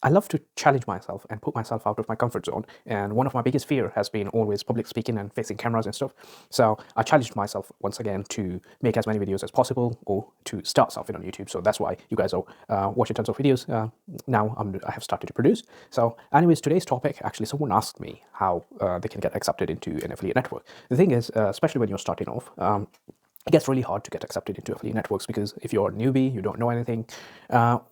I love to challenge myself and put myself out of my comfort zone. And one of my biggest fear has been always public speaking and facing cameras and stuff. So I challenged myself once again to make as many videos as possible, or to start something on YouTube. So that's why you guys are watching tons of videos. Now I have started to produce. So anyways, today's topic, actually someone asked me how they can get accepted into an affiliate network. The thing is, especially when you're starting off, it gets really hard to get accepted into affiliate networks, because if you're a newbie, you don't know anything,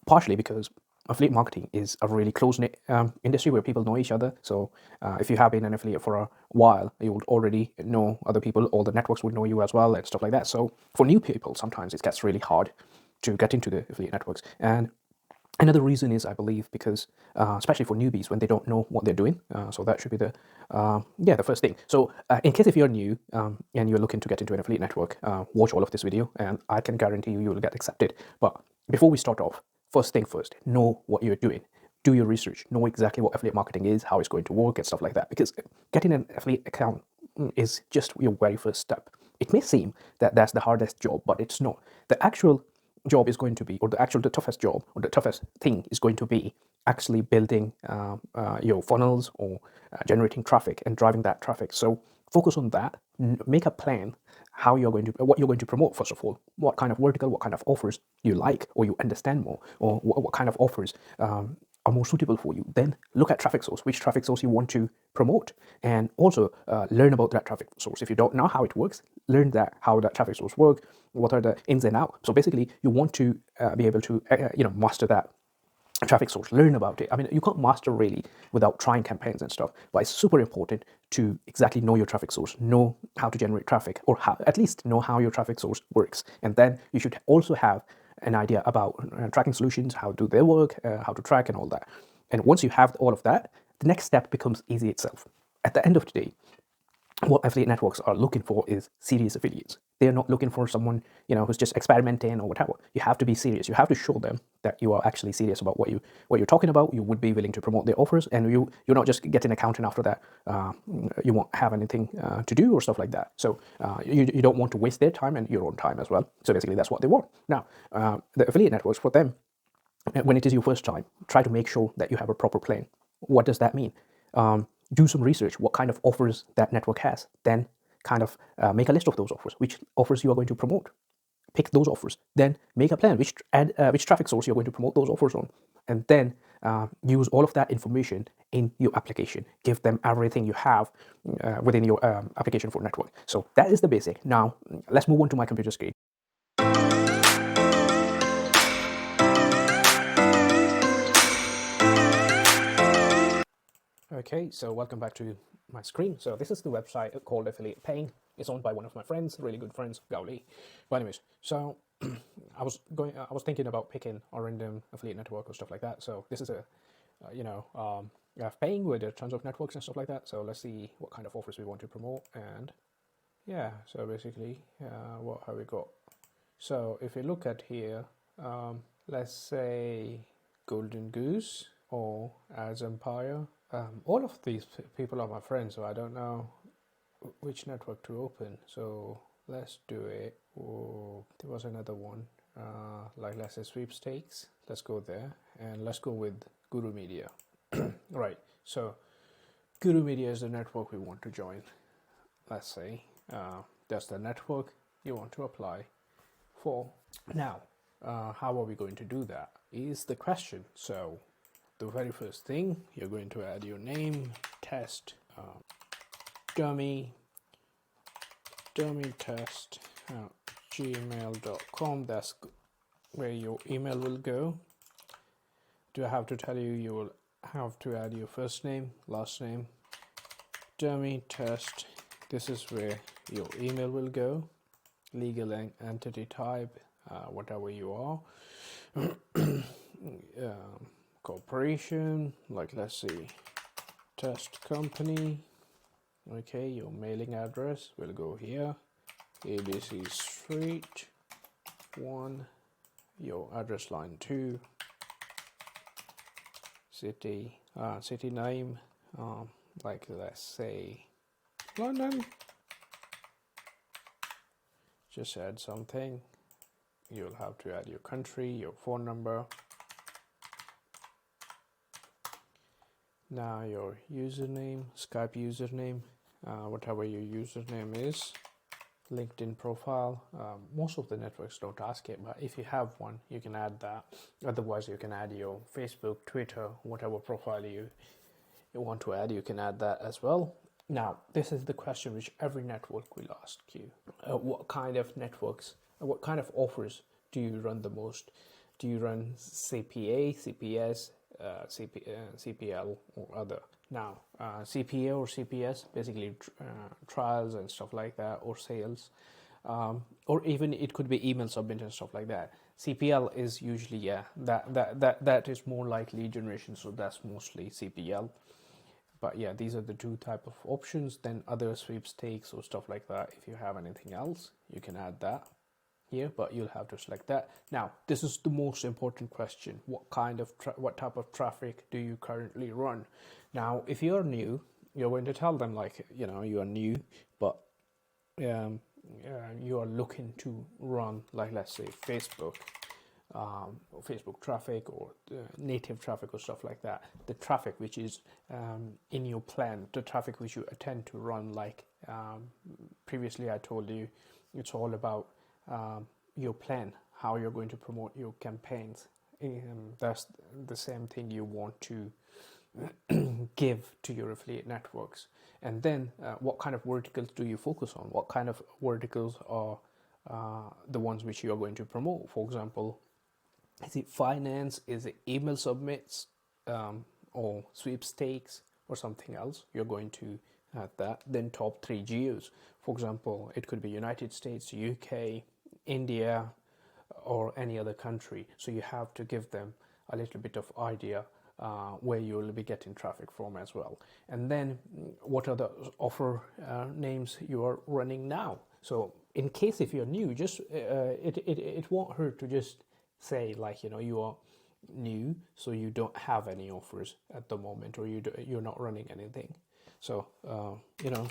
partially because affiliate marketing is a really close-knit industry where people know each other. So if you have been an affiliate for a while, you would already know other people. All the networks would know you as well and stuff like that. So for new people, sometimes it gets really hard to get into the affiliate networks. And another reason is, I believe, because especially for newbies, when they don't know what they're doing. So that should be the first thing. So in case if you're new and you're looking to get into an affiliate network, watch all of this video, and I can guarantee you will get accepted. But before we start off, first thing first, know what you're doing. Do your research. Know exactly what affiliate marketing is, how it's going to work, and stuff like that. Because getting an affiliate account is just your very first step. It may seem that that's the hardest job, but it's not. The actual job is going to be, or the toughest job, or the toughest thing is going to be actually building your funnels, or generating traffic and driving that traffic. So focus on that. Make a plan how you're going to, what you're going to promote. First of all, what kind of vertical, what kind of offers you like, or you understand more, or what kind of offers are more suitable for you. Then look at traffic source, which traffic source you want to promote, and also learn about that traffic source. If you don't know how it works, learn that, how that traffic source work, what are the ins and outs. So basically, you want to be able to master that traffic source, learn about it. I mean, you can't master really without trying campaigns and stuff, but it's super important to exactly know your traffic source, know how to generate traffic, or at least know how your traffic source works. And then you should also have an idea about tracking solutions, how do they work, how to track, and all that. And once you have all of that, the next step becomes easy itself. At the end of the day, what affiliate networks are looking for is serious affiliates. They're not looking for someone, who's just experimenting or whatever. You have to be serious. You have to show them that you are actually serious about what you're talking about. You would be willing to promote their offers, and you're not just getting an accountant after that. You won't have anything to do or stuff like that. So you don't want to waste their time and your own time as well. So basically, that's what they want. Now, the affiliate networks, for them, when it is your first time, try to make sure that you have a proper plan. What does that mean? Do some research, what kind of offers that network has. Then kind of make a list of those offers, which offers you are going to promote. Pick those offers. Then make a plan, which traffic source you're going to promote those offers on. And then use all of that information in your application. Give them everything you have within your application for network. So that is the basic. Now, let's move on to my computer screen. Okay, so welcome back to my screen. So this is the website called Affiliate Paying. It's owned by one of my friends, really good friends, Gauli. But anyways, so I was thinking about picking a random affiliate network or stuff like that. So this is a, you have Paying with tons of networks and stuff like that. So let's see what kind of offers we want to promote. And yeah, so basically, what have we got? So if we look at here, let's say Golden Goose or Ads Empire. All of these people are my friends, so I don't know which network to open. So let's do it. Oh, there was another one, like let's say Sweepstakes. Let's go there, and let's go with Guru Media. Right, so Guru Media is the network we want to join. Let's say that's the network you want to apply for. Now, how are we going to do that is the question. So the very first thing, you're going to add your name, test, dummy test gmail.com. That's where your email will go. Do I have to tell you? You will have to add your first name, last name, dummy test. This is where your email will go. Legal entity type, whatever you are. Corporation, like let's see, test company. Okay, your mailing address will go here. ABC Street 1, your address line 2, city name, like let's say London. Just add something. You'll have to add your country, your phone number. Now your username, Skype username, whatever your username is, LinkedIn profile. Most of the networks don't ask it, but if you have one, you can add that. Otherwise, you can add your Facebook, Twitter, whatever profile you want to add, you can add that as well. Now, this is the question which every network will ask you. What kind of networks, what kind of offers do you run the most? Do you run CPA, CPS, CPL, or other? Now, CPA or CPS, basically trials and stuff like that, or sales. Or even it could be email submit and stuff like that. CPL is usually, yeah, that is more like lead generation, so that's mostly CPL. But yeah, these are the two type of options. Then other sweepstakes or stuff like that. If you have anything else, you can add that here, but you'll have to select that. Now, this is the most important question. What type of traffic do you currently run? Now, if you're new, you're going to tell them like, you know, you are new, but you are looking to run, like, let's say Facebook, Facebook traffic, or native traffic or stuff like that. The traffic which is in your plan, the traffic which you intend to run, like previously I told you, it's all about your plan, how you're going to promote your campaigns. That's the same thing you want to give to your affiliate networks. And then what kind of verticals do you focus on? What kind of verticals are the ones which you are going to promote? For example, is it finance? Is it email submits, or sweepstakes, or something else? You're going to add that. Then top 3 geos. For example, it could be United States, UK, India, or any other country. So you have to give them a little bit of idea where you will be getting traffic from as well. And then what are the offer names you are running now? So in case if you're new, just it won't hurt to just say, like, you know, you are new, so you don't have any offers at the moment, or you're not running anything. So you know,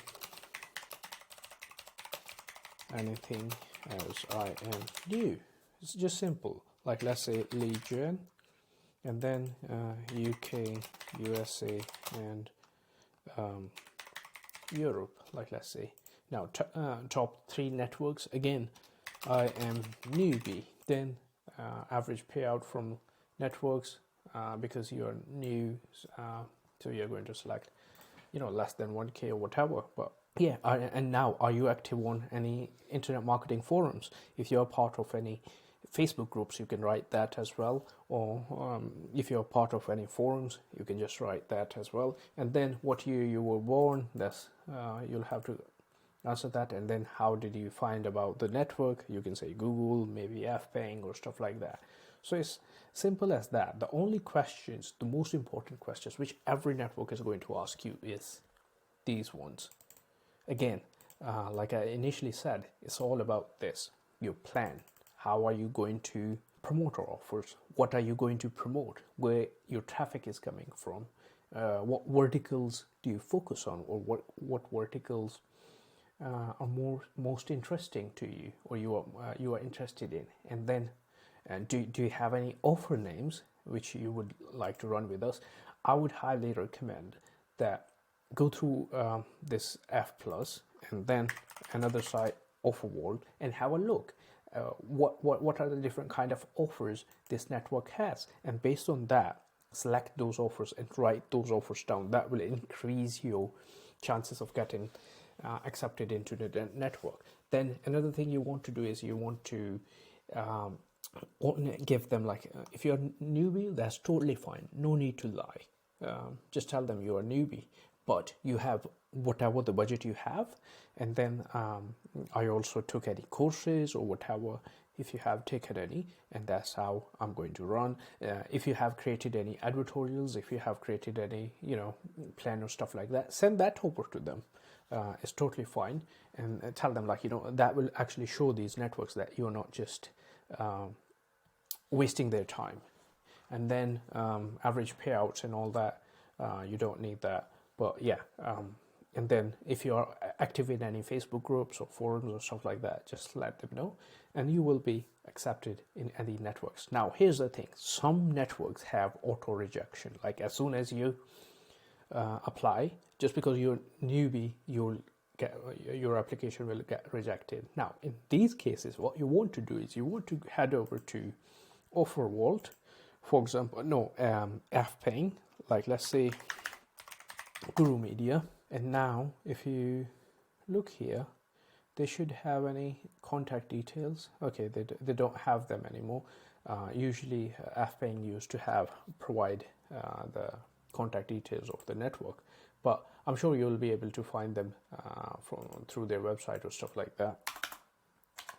anything as I am new. It's just simple. Like, let's say lead gen, and then UK, USA, and Europe. Like, let's say now top 3 networks. Again, I am newbie. Then average payout from networks, because you're new, so you're going to select, you know, less than 1K or whatever. But yeah, and now, are you active on any internet marketing forums? If you're part of any Facebook groups, you can write that as well. Or if you're part of any forums, you can just write that as well. And then what year you were born, that's you'll have to answer that. And then how did you find about the network? You can say Google, maybe FPing or stuff like that. So it's simple as that. The only questions, the most important questions which every network is going to ask you is these ones. Again, like I initially said, it's all about this, your plan. How are you going to promote our offers? What are you going to promote? Where your traffic is coming from? What verticals do you focus on? Or what verticals are most interesting to you, or you are interested in? And then do you have any offer names which you would like to run with us? I would highly recommend that go through this F plus, and then another site, offer world, and have a look. What are the different kind of offers this network has, and based on that, select those offers and write those offers down. That will increase your chances of getting accepted into the network. Then another thing you want to do is you want to give them, like, if you're a newbie, that's totally fine, no need to lie. Just tell them you're a newbie, but you have whatever the budget you have. And then I also took any courses or whatever, if you have taken any, and that's how I'm going to run. If you have created any advertorials, if you have created any, you know, plan or stuff like that, send that over to them. It's totally fine. And tell them, like, you know, that will actually show these networks that you're not just wasting their time. And then average payouts and all that, you don't need that. But yeah, and then if you are active in any Facebook groups or forums or stuff like that, just let them know, and you will be accepted in any networks. Now, here's the thing. Some networks have auto rejection. Like, as soon as you apply. Just because you're newbie, your application will get rejected. Now, in these cases, what you want to do is you want to head over to Offer Vault, for example, FPaying, like let's say Guru Media. And now, if you look here, they should have any contact details. Okay, they don't have them anymore. Usually, FPaying used to provide the contact details of the network, but I'm sure you'll be able to find them through their website or stuff like that.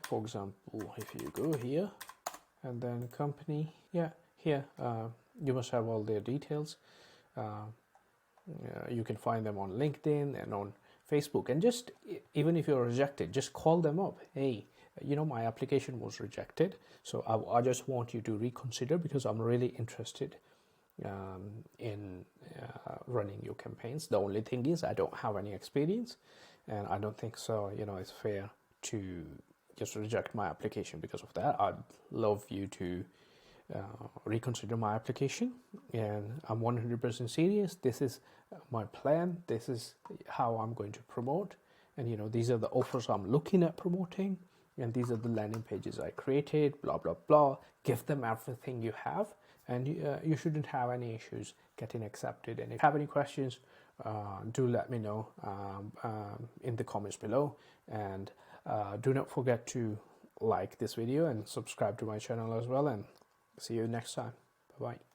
For example, if you go here and then company, here you must have all their details. You can find them on LinkedIn and on Facebook. And just even if you're rejected, just call them up. Hey, my application was rejected, so I just want you to reconsider because I'm really interested in running your campaigns. The only thing is I don't have any experience, and I don't think so it's fair to just reject my application because of that. I'd love you to reconsider my application, and I'm 100% serious. This is my plan. This is how I'm going to promote, and these are the offers I'm looking at promoting, and these are the landing pages I created, blah blah blah. Give them everything you have, and you shouldn't have any issues getting accepted. And if you have any questions, do let me know in the comments below, and do not forget to like this video and subscribe to my channel as well, and see you next time. Bye bye.